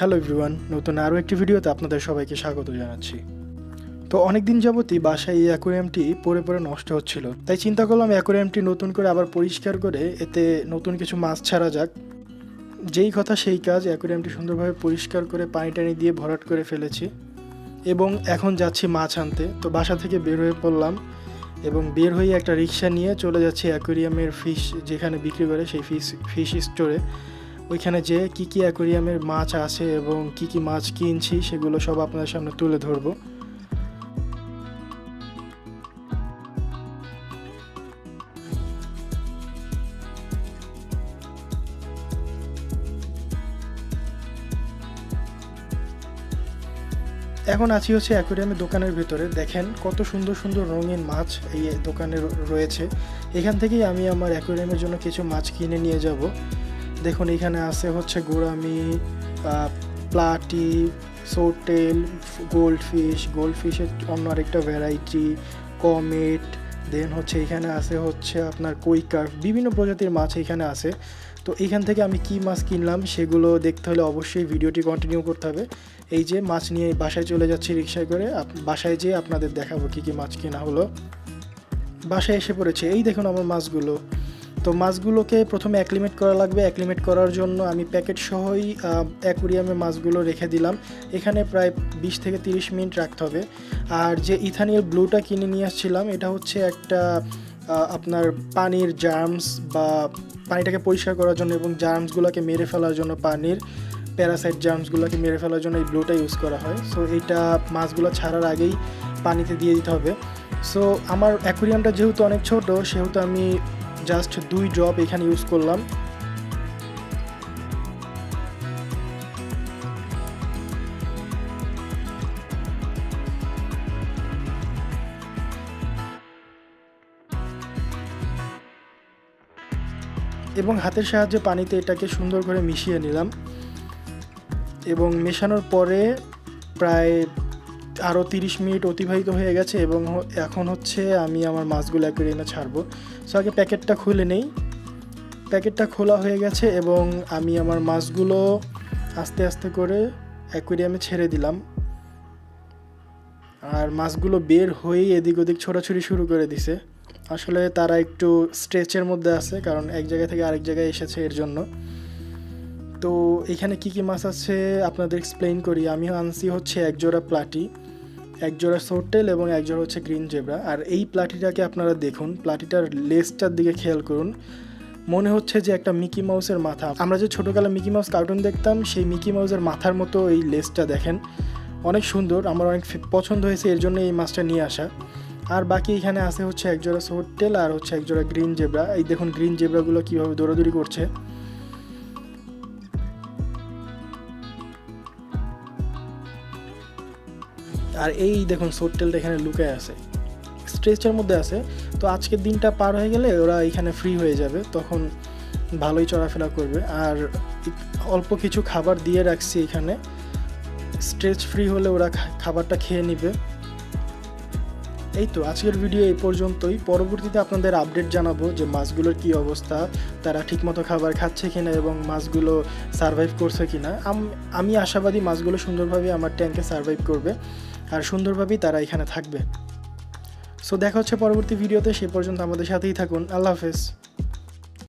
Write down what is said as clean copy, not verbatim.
Hello everyone, নতুন আরও একটি ভিডিওতে আপনাদের সবাইকে স্বাগত জানাচ্ছি। তো অনেক দিন যাবতই বাসায় এই অ্যাকোয়ারিয়ামটি পড়ে পড়ে নষ্ট হচ্ছিল, তাই চিন্তা করলাম অ্যাকোয়ারিয়ামটি নতুন করে আবার পরিষ্কার করে এতে নতুন কিছু মাছ ছাড়া যাক। যেই কথা সেই কাজ, অ্যাকোয়ারিয়ামটি সুন্দরভাবে পরিষ্কার করে পানি টানি দিয়ে ভরাট করে ফেলেছি এবং এখন যাচ্ছি মাছ আনতে। তো বাসা থেকে বের হয়ে পড়লাম এবং বের হয়ে একটা রিক্সা নিয়ে চলে যাচ্ছি অ্যাকোয়ারিয়ামের ফিশ যেখানে বিক্রি করে সেই ফিশ স্টোরে। ওইখানে যে কী কী অ্যাকোয়ারিয়ামের মাছ আছে এবং কী কী মাছ কিনছি সেগুলো সব আপনাদের সামনে তুলে ধরবো। এখন আছি হচ্ছে অ্যাকোয়ারিয়ামের দোকানের ভেতরে। দেখেন কত সুন্দর সুন্দর রঙিন মাছ এই দোকানে রয়েছে। এখান থেকেই আমি আমার অ্যাকোয়ারিয়ামের জন্য কিছু মাছ কিনে নিয়ে যাব। দেখুন এখানে আছে হচ্ছে গোরামি, প্লাটি, সোটেল, গোল্ডফিশের অন্য আরেকটা ভ্যারাইটি, কমেট, দেন হচ্ছে এখানে আছে হচ্ছে আপনার কৈকার, বিভিন্ন প্রজাতির মাছ এখানে আছে। তো এখান থেকে আমি কি মাছ কিনলাম সেগুলো দেখতে হলে অবশ্যই ভিডিওটি কন্টিনিউ করতে হবে। এই যে মাছ নিয়ে বাসায় চলে যাচ্ছি রিকশায় করে, বাসায় যেয়ে আপনাদের দেখাবো কী কী মাছ কেনা হলো। বাসায় এসে পড়েছে, এই দেখুন আমার মাছগুলো। তো মাছগুলোকে প্রথমে অ্যাক্লিমেট করা লাগবে। অ্যাক্লিমেট করার জন্য আমি প্যাকেট সহই অ্যাকুরিয়ামে মাছগুলো রেখে দিলাম। এখানে প্রায় 20 থেকে 30 মিনিট রাখতে হবে। আর যে ইথানিল ব্লুটা কিনে নিয়ে আসছিলাম, এটা হচ্ছে একটা আপনার পানির জার্মস বা পানিটাকে পরিষ্কার করার জন্য এবং জার্মসগুলোকে মেরে ফেলার জন্য, পানির প্যারাসাইট জার্মসগুলোকে মেরে ফেলার জন্য এই ব্লুটা ইউজ করা হয়। সো এইটা মাছগুলো ছাড়ার আগেই পানিতে দিয়ে দিতে হবে। সো আমার অ্যাকুরিয়ামটা যেহেতু অনেক ছোট, সেহেতু আমি জাস্ট 2 ড্রপ এখানে ইউজ করলাম। এবং হাতের সাহায্যে পানিতে এটাকে সুন্দর করে মিশিয়ে নিলাম এবং মেশানোর পরে প্রায় আরও 30 মিনিট অতিবাহিত হয়ে গেছে এবং এখন হচ্ছে আমি আমার মাছগুলো অ্যাকুয়ারিয়ামে ছাড়বো। সো আগে প্যাকেটটা খুলে নেই। প্যাকেটটা খোলা হয়ে গেছে এবং আমি আমার মাছগুলো আস্তে আস্তে করে অ্যাকুয়ারিয়ামে ছেড়ে দিলাম। আর মাছগুলো বের হয়েই এদিক ওদিক ছোটাছুটি শুরু করে দিছে। আসলে তারা একটু স্ট্রেচের মধ্যে আছে, কারণ এক জায়গা থেকে আরেক জায়গায় এসেছে এর জন্য। তো এখানে কি কি মাছ আছে আপনাদের এক্সপ্লেইন করি। আমি আনছি হচ্ছে এক জোড়া প্লাটি, এক জোড়া সোটেল এবং এক জোড়া হচ্ছে গ্রিন জেব্রা। আর এই প্লাটিটাকে আপনারা দেখুন, প্লাটিটার লেজটার দিকে খেয়াল করুন, মনে হচ্ছে যে একটা মিকি মাউসের মাথা। আমরা যে ছোটোবেলা মিকি মাউস কার্টুন দেখতাম, সেই মিকি মাউসের মাথার মতো এই লেজটা দেখেন, অনেক সুন্দর, আমার অনেক পছন্দ হয়েছে, এর জন্য এই মাছটা নিয়ে আসা। আর বাকি এখানে আছে হচ্ছে এক জোড়া সোটেল আর হচ্ছে এক জোড়া গ্রিন জেব্রা। এই দেখুন গ্রিন জেব্রাগুলো কীভাবে দৌড়াদৌড়ি করছে। আর এই দেখুন সোটেলটা এখানে লুকায় আছে, স্ট্রেচের মধ্যে আছে। তো আজকের দিনটা পার হয়ে গেলে ওরা এখানে ফ্রি হয়ে যাবে, তখন ভালোই চলাফেরা করবে। আর অল্প কিছু খাবার দিয়ে রাখছি এখানে, স্ট্রেচ ফ্রি হলে ওরা খাবারটা খেয়ে নেবে। এই তো আজকের ভিডিও এই পর্যন্তই। পরবর্তীতে আপনাদের আপডেট জানাবো যে মাছগুলোর কী অবস্থা, তারা ঠিকমতো খাবার খাচ্ছে কিনা এবং মাছগুলো সারভাইভ করছে কিনা। আমি আশাবাদী মাছগুলো সুন্দরভাবে আমার ট্যাঙ্কে সারভাইভ করবে আর সুন্দরভাবেই তারা এখানে থাকবে। সো দেখা হচ্ছে পরবর্তী ভিডিওতে, সে পর্যন্ত আমাদের সাথেই থাকুন। আল্লাহ হাফেজ।